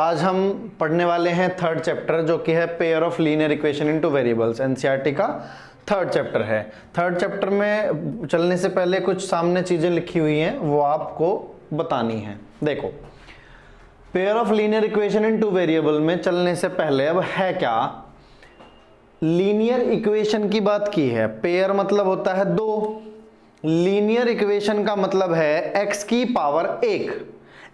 आज हम पढ़ने वाले हैं थर्ड चैप्टर जो कि है pair of linear equation into variables. NCERT का थर्ड चैप्टर है। थर्ड चैप्टर में चलने से पहले कुछ सामने चीजें लिखी हुई हैं वो आपको बतानी है। देखो, pair of linear equation into variable में चलने से पहले अब है क्या, लीनियर इक्वेशन की बात की है। पेयर मतलब होता है दो, लीनियर इक्वेशन का मतलब है x की पावर 1।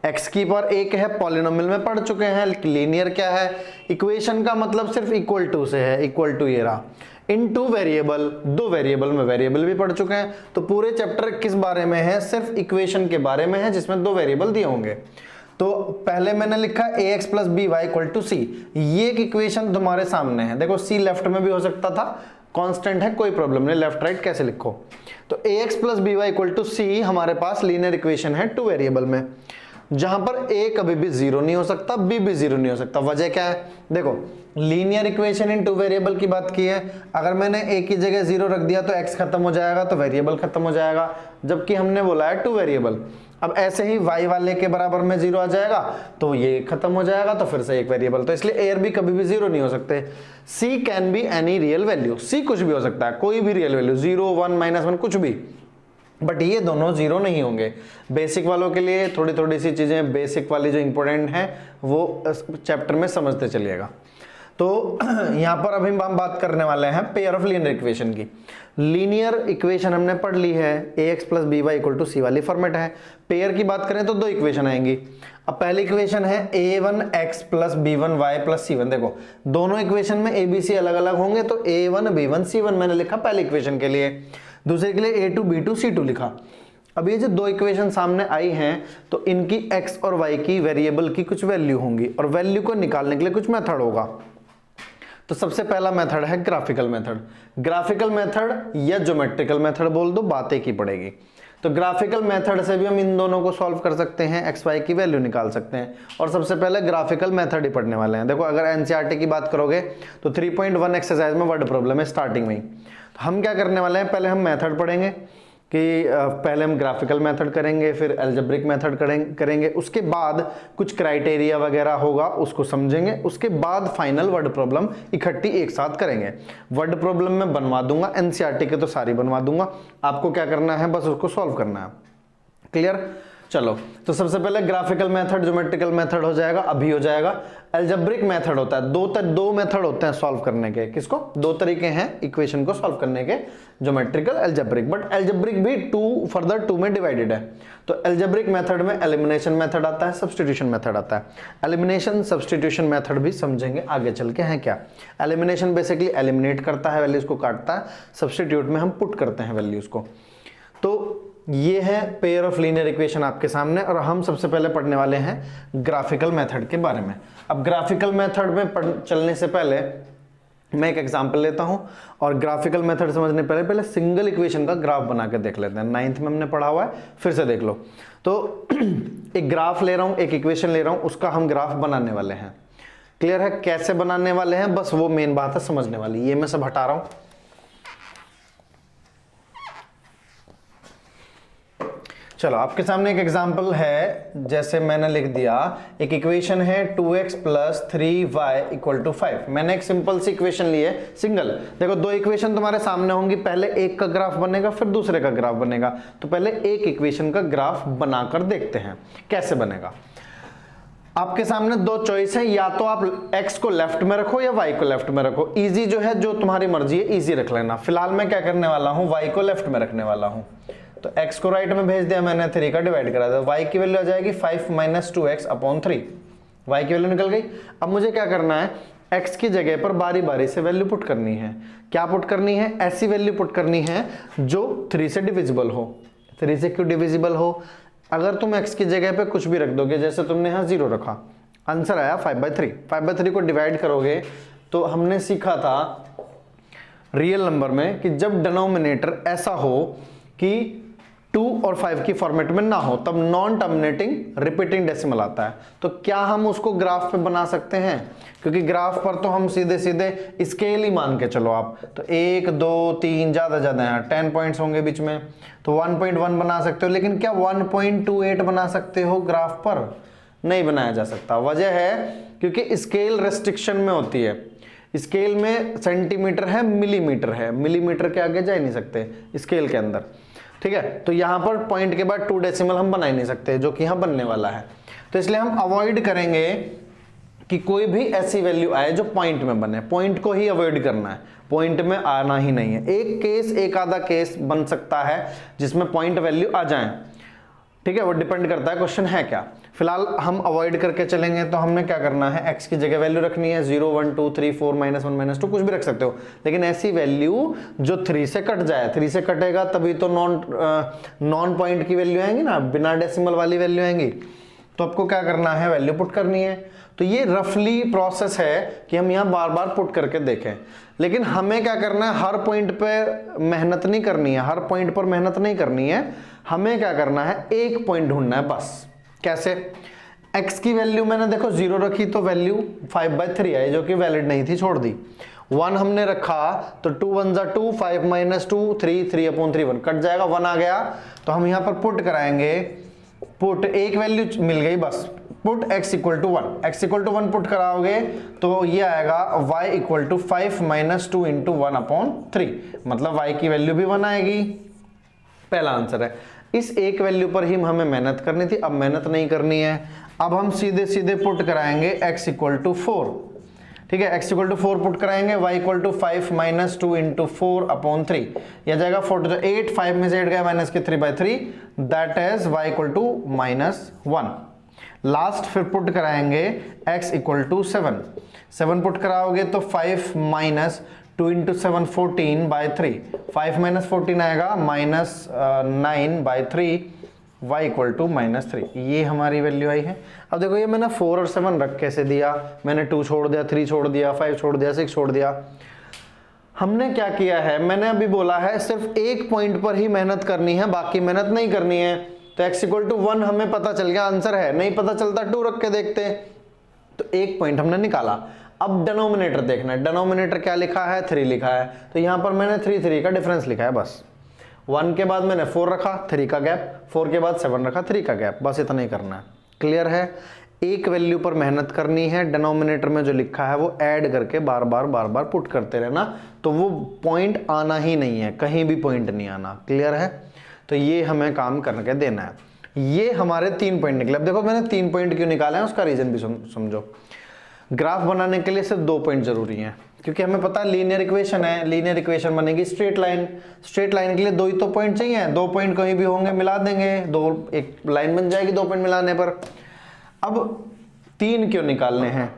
x की पावर 1 है, पॉलिनोमियल में पढ़ चुके हैं। लीनियर क्या है, इक्वेशन का मतलब सिर्फ इक्वल टू से है, इक्वल टू ये रहा, इनटू वेरिएबल, दो वेरिएबल में वेरिएबल भी पढ़ चुके हैं। तो पूरे चैप्टर किस बारे में है, सिर्फ इक्वेशन के बारे में है जिसमें दो वेरिएबल दिए होंगे। तो पहले मैंने लिखा ax plus b y equal to c, ये एक इक्वेशन तुम्हारे सामने है। देखो c लेफ्ट में भी हो सकता था, कांस्टेंट है कोई प्रॉब्लम नहीं, लेफ्ट राइट कैसे लिखो। तो ax plus b y equal to c हमारे पास लीनियर इक्वेशन है टू वेरिएबल में, जहां पर a कभी भी जीरो नहीं हो सकता, b भी जीरो नहीं हो सकता। वजह क्या है, देखो linear equation in two variable की बात की है। अगर मैंने a की जगह जीरो रख दिया तो x खत्म हो जाएगा, तो वेरिएबल खत्म हो जाएगा, जबकि हमने बोला है टू वेरिएबल। अब ऐसे ही y वाले के बराबर में जीरो आ जाएगा तो ये खत्म हो जाएगा, तो फिर से एक वेरिएबल। तो इसलिए a और b कभी भी जीरो नहीं हो सकते। c can be any real value, c कुछ भी हो सकता है, कोई भी रियल वैल्यू, 0 1 -1 कुछ भी, बट ये दोनों जीरो नहीं होंगे। बेसिक वालों के लिए थोड़ी थोड़ी सी चीजें बेसिक वाली जो इंपॉर्टेंट है वो चैप्टर में समझते चलिएगा। तो यहां पर अभी हम बात करने वाले हैं पेयर ऑफ लीनियर इक्वेशन की। लीनियर इक्वेशन हमने पढ़ ली है, ax plus b y equal to c वाली फॉर्मेट है। पेयर की बात करें तो दो इक्वेशन आएंगी। अब पहली इक्वेशन है a1x plus b1y plus c1। देखो दोनों इक्वेशन में a b c अलग अलग होंगे, तो a1 b1 c1 मैंने लिखा पहली इक्वेशन के लिए, दूसरे के लिए a2 b2 c2 लिखा। अब ये जो दो इक्वेशन सामने आई हैं तो इनकी x और y की वेरिएबल की कुछ वैल्यू होंगी और वैल्यू को निकालने के लिए कुछ मेथड होगा। तो सबसे पहला मेथड है ग्राफिकल मेथड। ग्राफिकल मेथड या ज्योमेट्रिकल मेथड बोल दो, बात एक ही पड़ेगी। तो ग्राफिकल मेथड से भी हम इन दोनों को सॉल्व कर सकते हैं, एक्स वाई की वैल्यू निकाल सकते हैं। और सबसे पहले ग्राफिकल मेथड ही पढ़ने वाले हैं। देखो अगर एनसीईआरटी की बात करोगे तो 3.1 एक्सरसाइज में वर्ड प्रॉब्लम है स्टार्टिंग में ही। तो हम क्या करने वाले हैं, पहले हम मेथड पढ़ेंगे कि पहले हम ग्राफिकल मेथड करेंगे, फिर अलजेब्रिक मेथड करेंगे, उसके बाद कुछ क्राइटेरिया वगैरह होगा उसको समझेंगे, उसके बाद फाइनल वर्ड प्रॉब्लम इकट्ठी एक साथ करेंगे। वर्ड प्रॉब्लम मैं बनवा दूंगा, एनसीईआरटी के तो सारी बनवा दूंगा, आपको क्या करना है बस उसको सॉल्व करना है। क्लियर? चलो, तो सबसे पहले ग्राफिकल मेथड, ज्योमेट्रिकल मेथड हो जाएगा, अभी हो जाएगा। अलजेब्रिक मेथड होता है, दो मेथड होते हैं सॉल्व करने के। किसको? दो तरीके हैं इक्वेशन को सॉल्व करने के, ज्योमेट्रिकल, अलजेब्रिक। बट अलजेब्रिक भी फर्दर टू में डिवाइडेड है। तो अलजेब्रिक मेथड में एलिमिनेशन मेथड आता है, सब्स्टिट्यूशन मेथड आता है। एलिमिनेशन सब्स्टिट्यूशन मेथड भी समझेंगे आगे चल के हैं क्या। एलिमिनेशन बेसिकली एलिमिनेट करता है, वैल्यूज को काटता है, सब्स्टिट्यूट में हम पुट करते हैं वैल्यूज को। तो ये है पेयर ऑफ लीनियर इक्वेशन आपके सामने, और हम सबसे पहले पढ़ने वाले हैं ग्राफिकल मेथड के बारे में। अब ग्राफिकल मेथड में चलने से पहले मैं एक एग्जांपल लेता हूं, और ग्राफिकल मेथड समझने पहले सिंगल इक्वेशन का ग्राफ बना के देख लेते हैं। 9th में हमने पढ़ा हुआ है, फिर से देख लो। तो एक ग्राफ ले रहा हूं, एक इक्वेशन ले रहा हूं, उसका हम ग्राफ बनाने वाले हैं। क्लियर है कैसे बनाने वाले हैं, बस वो मेन बात है समझने वाली। ये मैं सब हटा रहा हूं। चलो, आपके सामने एक एग्जांपल है, जैसे मैंने लिख दिया, एक इक्वेशन है 2x plus 3y equal to 5। मैंने एक सिंपल सी इक्वेशन ली है, सिंगल। देखो दो इक्वेशन तुम्हारे सामने होंगी, पहले एक का ग्राफ बनेगा फिर दूसरे का ग्राफ बनेगा। तो पहले एक इक्वेशन का ग्राफ बनाकर देखते हैं कैसे बनेगा। आपके सामने दो चॉइस है, या तो आप x को लेफ्ट में रखो या y को लेफ्ट में रखो। इजी जो है, जो तुम्हारी मर्जी है इजी रख लेना। फिलहाल मैं क्या करने वाला हूं, y को लेफ्ट में रखने वाला हूं। तो x को राइट में भेज दिया मैंने, 3 का डिवाइड करा दिया, y की वैल्यू आ जाएगी 5 - 2x अपॉन 3। y की वैल्यू निकल गई। अब मुझे क्या करना है, x की जगह पर बारी बारी से वैल्यू पुट करनी है। क्या पुट करनी है, ऐसी वैल्यू पुट करनी है जो 3 से डिविजिबल हो। 3 से क्यों डिविजिबल हो, अगर तुम x की जगह पे कुछ भी रख दोगे, जैसे तुमने यहाँ 0 रखा, आंसर आया 5/3। 5/3 को डिवाइड करोगे तो हमने सीखा था रियल नंबर में कि जब डिनोमिनेटर ऐसा हो कि 2 और 5 की फॉर्मेट में ना हो, तब नॉन टर्मिनेटिंग रिपीटिंग डेसिमल आता है। तो क्या हम उसको ग्राफ पे बना सकते हैं, क्योंकि ग्राफ पर तो हम सीधे सीधे स्केल ही मान के चलो आप, तो 1 2 3 ज्यादा है, 10 पॉइंट्स होंगे बीच में, तो 1.1 बना सकते हो। लेकिन क्या 1.28 बना सकते हो ग्राफ पर? नहीं बनाया जा सकता। वजह है क्योंकि स्केल रेस्ट्रिक्शन में होती है। स्केल में सेंटीमीटर है, मिलीमीटर के आगे जा ही नहीं सकते स्केल के अंदर, ठीक है। तो यहाँ पर पॉइंट के बाद 2 डेसिमल हम बना ही नहीं सकते, जो कि यहाँ बनने वाला है। तो इसलिए हम अवॉइड करेंगे कि कोई भी ऐसी वैल्यू आए जो पॉइंट में बने, पॉइंट को ही अवॉइड करना है, पॉइंट में आना ही नहीं है। एक आधा केस बन सकता है जिसमें पॉइंट वैल्यू आ जाए, ठीक है, वो डिपेंड करता है क्वेश्चन है क्या। फिलहाल हम अवॉइड करके चलेंगे। तो हमने क्या करना है, x की जगह वैल्यू रखनी है 0 1 2 3 4 -1 -2 कुछ भी रख सकते हो, लेकिन ऐसी वैल्यू जो 3 से कट जाए। 3 से कटेगा तभी तो नॉन पॉइंट की वैल्यू आएंगी ना, बिना डेसिमल वाली वैल्यू आएंगी। तो आपको क्या करना है, वैल्यू पुट करनी है। तो ये रफली प्रोसेस है कि हम यहाँ बार बार पुट करके देखें, लेकिन हमें क्या करना है, हर पॉइंट पे मेहनत नहीं करनी है, हर पॉइंट पर मेहनत नहीं करनी है। हमें क्या करना है, एक पॉइंट ढूंढना है बस। कैसे, x की वैल्यू मैंने देखो 0 रखी तो वैल्यू 5/3 आई, जो कि वैलिड नहीं थी, छोड़ दी। 1 हमने रखा तो 2 1 2 5 -2 3 3/3 1 कट जाएगा, 1 आ गया। तो हम यहाँ पर पुट कराएंगे, पुट एक वैल्यू मिल गई बस, पुट x = 1, x = 1 पुट कराओगे तो ये आएगा y = 5 -2 × 1/3, मतलब y की वैल्यू भी 1 आएगी। पहला आंसर है। इस एक वैल्यू पर ही हमें मेहनत करनी थी, अब मेहनत नहीं करनी है। अब हम सीधे सीधे पुट कराएंगे x = 4, ठीक है, x = 4 पुट कराएंगे, y = 5 -2 × 4/3, यह जाएगा 4 to 8, 5 में से 8 गया माइनस के 3/3, दैट इज y = -1। लास्ट फिर पुट कराएंगे x = 7, 7 पुट कराओगे तो 5 -2 × 7 14/3, 5 - 14 आएगा -9/3, y = -3। ये हमारी वैल्यू आई है। अब देखो ये मैंने 4 और 7 रख कैसे दिया, मैंने 2 छोड़ दिया, 3 छोड़ दिया, 5 छोड़ दिया, 6 छोड़ दिया। हमने क्या किया है, मैंने अभी बोला है सिर्फ एक पॉइंट पर ही मेहनत करनी है, बाकी मेहनत नहीं करनी है। तो x = 1 हमें पता चल गया आंसर है, नहीं पता चलता 2 रख के देखते। तो एक पॉइंट हमने निकाला। अब डिनोमिनेटर देखना है, डिनोमिनेटर क्या लिखा है, 3 लिखा है, तो यहां पर मैंने 3 का डिफरेंस लिखा है बस। 1 के बाद मैंने 4 रखा, 3 का गैप, 4 के बाद 7 रखा, 3 का गैप, बस इतना ही करना है। क्लियर है, एक वैल्यू पर मेहनत करनी है, डिनोमिनेटर में जो लिखा है वो ऐड करके बार बार पुट करते रहना, तो वो पॉइंट आना ही नहीं है, कहीं भी पॉइंट नहीं आना। क्लियर है, तो ये हमें काम करके देना है। ये हमारे 3 पॉइंट निकले। अब देखो मैंने 3 पॉइंट क्यों निकाले हैं, उसका रीजन भी समझो। ग्राफ बनाने के लिए सिर्फ 2 पॉइंट जरूरी हैं, क्योंकि हमें पता है लीनियर इक्वेशन है, लीनियर इक्वेशन बनेगी स्ट्रेट लाइन, स्ट्रेट लाइन के लिए 2 ही तो पॉइंट चाहिए, 2 पॉइंट कहीं भी होंगे मिला देंगे, एक लाइन बन जाएगी 2 पॉइंट मिलाने पर। अब 3 क्यों निकालने हैं,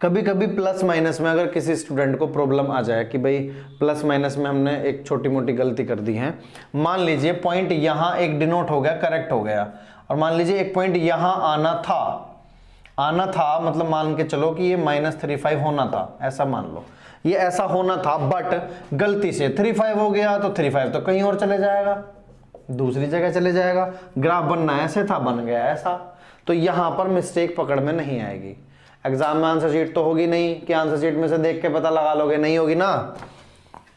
कभी कभी प्लस माइनस में अगर किसी स्टूडेंट को प्रॉब्लम आ जाए कि भाई प्लस माइनस में हमने एक छोटी मोटी गलती कर दी है, मान लीजिए पॉइंट यहाँ एक डिनोट हो गया, करेक्ट हो गया, और मान लीजिए एक पॉइंट यहाँ आना था, मतलब मान के चलो कि ये -35 होना था, ऐसा मान लो ये ऐसा होना था, बट गलती से 35 हो गया, तो 35 तो कहीं और चले जाएगा, दूसरी जगह चले जाएगा। ग्राफ बनना ऐसे था, बन गया ऐसा, तो यहां पर मिस्टेक पकड़ में नहीं आएगी। एग्जाम में आंसर शीट तो होगी नहीं कि आंसर शीट में से देख के पता लगा लोगे, नहीं होगी ना।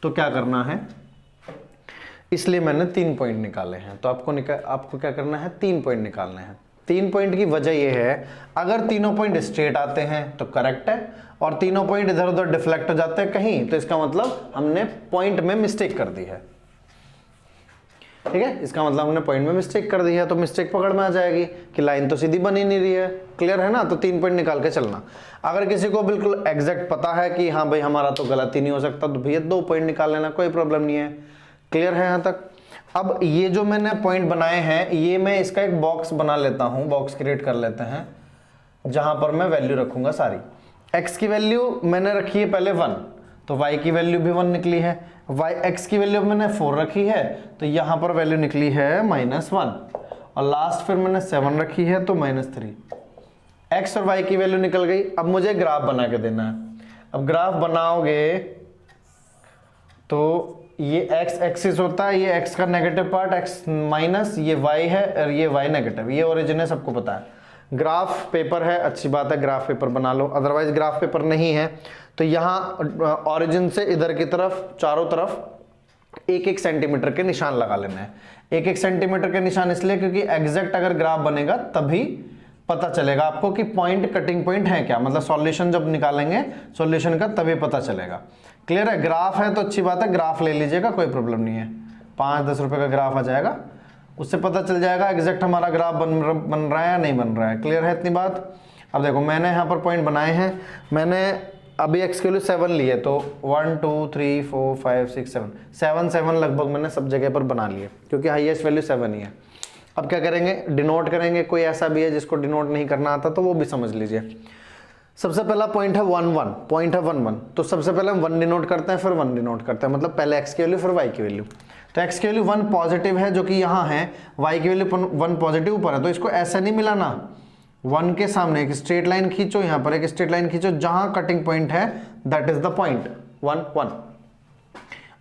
तो क्या करना है, इसलिए मैंने 3 पॉइंट निकाले हैं। तो आपको क्या करना है, 3 पॉइंट निकालने हैं। 3 पॉइंट की वजह यह है, अगर तीनों पॉइंट स्ट्रेट आते हैं तो करेक्ट है, और तीनों पॉइंट इधर उधर डिफ्लेक्ट हो जाते हैं कहीं, तो इसका मतलब हमने पॉइंट में मिस्टेक कर दी है। ठीक है, इसका मतलब हमने पॉइंट में मिस्टेक कर दी है, तो मिस्टेक पकड़ में आ जाएगी कि लाइन तो सीधी बन ही नहीं रही है। क्लियर है ना, तो 3 पॉइंट निकाल के चलना। अगर किसी को बिल्कुल एग्जैक्ट पता है कि हाँ भाई हमारा तो गलत ही नहीं हो सकता, तो भैया 2 पॉइंट निकाल लेना, कोई प्रॉब्लम नहीं है। क्लियर है यहाँ तक। अब ये जो मैंने पॉइंट बनाए हैं, ये मैं इसका एक बॉक्स बना लेता हूँ, बॉक्स क्रिएट कर लेते हैं, जहां पर मैं वैल्यू रखूंगा सारी। x की वैल्यू मैंने रखी है पहले 1, तो y की वैल्यू भी 1 निकली है। x की वैल्यू मैंने 4 रखी है, तो यहां पर वैल्यू निकली है -1, और लास्ट फिर मैंने 7 रखी है, तो -3। x और y की वैल्यू निकल गई। अब मुझे ग्राफ बना के देना है। अब ग्राफ बनाओगे तो ये x एक्सिस होता है, ये x का नेगेटिव पार्ट, x माइनस, ये y है और ये y नेगेटिव, ये ओरिजिन है, सबको पता है। ग्राफ पेपर है, अच्छी बात है, ग्राफ पेपर बना लो। अदरवाइज ग्राफ पेपर नहीं है तो यहाँ ओरिजिन से इधर की तरफ चारों तरफ 1-1 सेंटीमीटर के निशान लगा लेना है। 1-1 सेंटीमीटर के निशान इसलिए क्योंकि एग्जैक्ट अगर ग्राफ बनेगा तभी पता चलेगा आपको कि पॉइंट कटिंग पॉइंट है क्या, मतलब सॉल्यूशन जब निकालेंगे सॉल्यूशन का तभी पता चलेगा। क्लियर है? ग्राफ है तो अच्छी बात है, ग्राफ ले लीजिएगा, कोई प्रॉब्लम नहीं है। 5-10 रुपए का ग्राफ आ जाएगा, उससे पता चल जाएगा एग्जैक्ट हमारा ग्राफ बन रहा है या नहीं बन रहा है। क्लियर है इतनी बात? अब देखो मैंने यहाँ पर पॉइंट बनाए हैं, मैंने अभी x की वैल्यू 7 ली है, तो 1 2 3 4 5 6 7 लगभग मैंने सब जगह पर बना लिए, क्योंकि हाईएस्ट वैल्यू 7 ही है। अब क्या करेंगे, डिनोट करेंगे। कोई ऐसा भी है जिसको डिनोट नहीं करना आता तो वो भी समझ लीजिए। सबसे पहला पॉइंट है 1 1, पॉइंट है 1 1, तो सबसे पहले हम 1 डिनोट करते हैं, फिर 1 डिनोट करते हैं, मतलब पहले x की वैल्यू फिर y की वैल्यू। तो x की वैल्यू 1 पॉजिटिव है जो कि यहाँ है, y की वैल्यू 1 पॉजिटिव ऊपर है, तो इसको ऐसा नहीं मिलाना। 1 के सामने एक स्ट्रेट लाइन खींचो, यहाँ पर एक स्ट्रेट लाइन खींचो, जहां कटिंग पॉइंट है दैट इज द पॉइंट 1 1।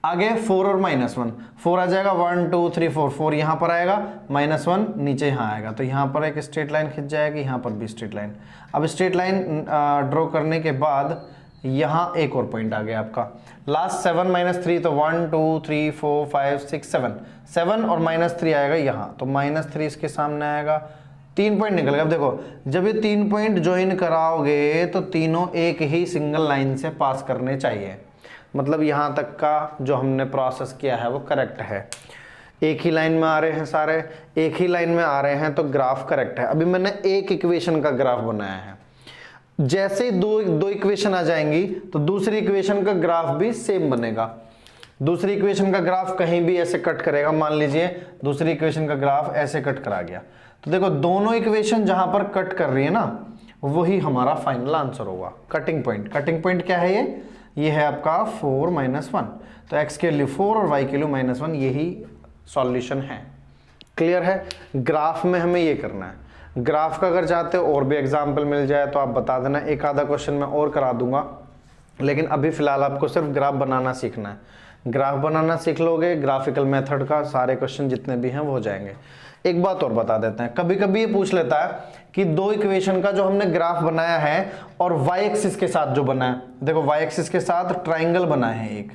आगे 4 और -1, 4 आ जाएगा, 1 2 3 4, 4 यहाँ पर आएगा, -1 नीचे यहाँ आएगा, तो यहाँ पर एक स्ट्रेट लाइन खींच जाएगी, यहाँ पर भी स्ट्रेट लाइन। अब स्ट्रेट लाइन ड्रॉ करने के बाद यहाँ एक और पॉइंट आ गया आपका, लास्ट 7 -3, तो 1 2 3 4 5 6 7 और -3 आएगा यहाँ, तो -3 इसके सामने आएगा, 3 पॉइंट निकल गया। अब देखो जब ये 3 पॉइंट ज्वाइन कराओगे तो तीनों एक ही सिंगल लाइन से पास करने चाहिए, मतलब यहाँ तक का जो हमने प्रोसेस किया है वो करेक्ट है। एक ही लाइन में आ रहे हैं सारे, एक ही लाइन में आ रहे हैं तो ग्राफ करेक्ट है। अभी मैंने एक इक्वेशन का ग्राफ बनाया है, जैसे ही दो इक्वेशन आ जाएंगी तो दूसरी इक्वेशन का ग्राफ भी सेम बनेगा। दूसरी इक्वेशन का ग्राफ कहीं भी ऐसे कट करेगा, मान लीजिए दूसरी इक्वेशन का ग्राफ ऐसे कट करा गया, तो देखो दोनों इक्वेशन जहां पर कट कर रही है ना वही हमारा फाइनल आंसर होगा। कटिंग पॉइंट, कटिंग पॉइंट क्या है ये है आपका 4 -1, तो x के लिए 4 और y के लिए -1, यही सॉल्यूशन है। क्लियर है? ग्राफ में हमें ये करना है। ग्राफ का अगर चाहते हो और भी एग्जाम्पल मिल जाए तो आप बता देना, एक आधा क्वेश्चन मैं और करा दूंगा, लेकिन अभी फिलहाल आपको सिर्फ ग्राफ बनाना सीखना है। ग्राफ बनाना सीख लोगे, ग्राफिकल मेथड का सारे क्वेश्चन जितने भी हैं वो हो जाएंगे। एक बात और बता देते हैं, कभी कभी ये पूछ लेता है कि दो इक्वेशन का जो हमने ग्राफ बनाया है और y एक्सिस के साथ जो बना है, देखो y एक्सिस के साथ ट्राइंगल बना है एक,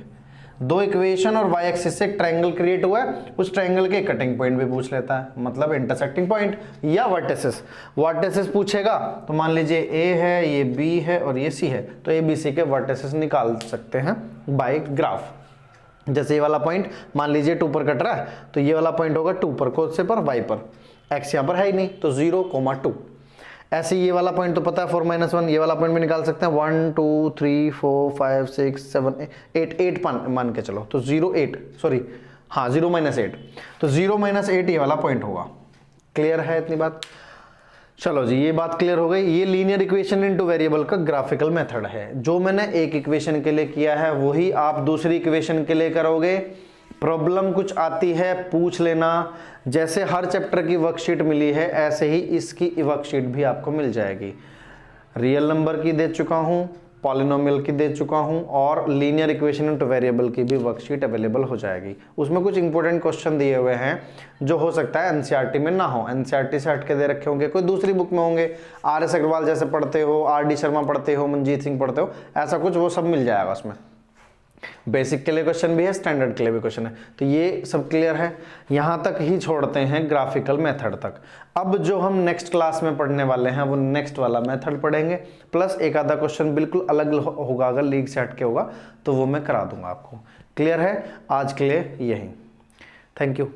दो इक्वेशन और y एक्सिस से एक ट्राइंगल क्रिएट हुआ है, उस ट्राइंगल के कटिंग पॉइंट भी पूछ लेता है, मतलब इंटरसेक्टिंग पॉइंट या वर्टिसेस। वर्टिसेस पूछेगा तो मान लीजिए a है, ये b है और ये c है, तो a b c के वर्टिसेस निकाल सकते हैं बाय ग्राफ। जैसे ये वाला पॉइंट मान लीजिए 2 पर कट रहा है, तो ये वाला पॉइंट होगा 2 पर, कौन से पर, y पर, x यहाँ पर है ही नहीं तो 0, 2। ऐसे ये वाला पॉइंट तो पता है 4 -1, ये वाला पॉइंट भी निकाल सकते हैं 1 2 3 4 5 6 7 8 मान के चलो, तो 0 8 सॉरी हाँ 0 -8, तो 0 -8 ये वाला पॉइंट होगा। क्लियर है इतनी बात? चलो जी, ये बात क्लियर हो गई। ये लीनियर इक्वेशन इनटू वेरिएबल का ग्राफिकल मेथड है। जो मैंने एक इक्वेशन के लिए किया है वही आप दूसरी इक्वेशन के लिए करोगे। प्रॉब्लम कुछ आती है पूछ लेना, जैसे हर चैप्टर की वर्कशीट मिली है ऐसे ही इसकी वर्कशीट भी आपको मिल जाएगी। रियल नंबर की दे चुका हूँ, पॉलिनोमियल की दे चुका हूँ और लीनियर इक्वेशन इनटू वेरिएबल की भी वर्कशीट अवेलेबल हो जाएगी। उसमें कुछ इंपॉर्टेंट क्वेश्चन दिए हुए हैं जो हो सकता है एनसीईआरटी में ना हो, एनसीईआरटी से हट के दे रखे होंगे, कोई दूसरी बुक में होंगे, आर.एस. अग्रवाल जैसे पढ़ते हो, आर.डी. शर्मा पढ़ते हो, मनजीत सिंह पढ़ते हो, ऐसा कुछ वो सब मिल जाएगा उसमें। बेसिक के लिए क्वेश्चन भी है, स्टैंडर्ड के लिए भी क्वेश्चन है, तो ये सब क्लियर है। यहाँ तक ही छोड़ते हैं ग्राफिकल मेथड तक। अब जो हम नेक्स्ट क्लास में पढ़ने वाले हैं वो नेक्स्ट वाला मेथड पढ़ेंगे, प्लस एक आधा क्वेश्चन बिल्कुल अलग होगा, अगर लीग से हट के होगा तो वो मैं करा दूंगा आपको। क्लियर है? आज के लिए यही, थैंक यू।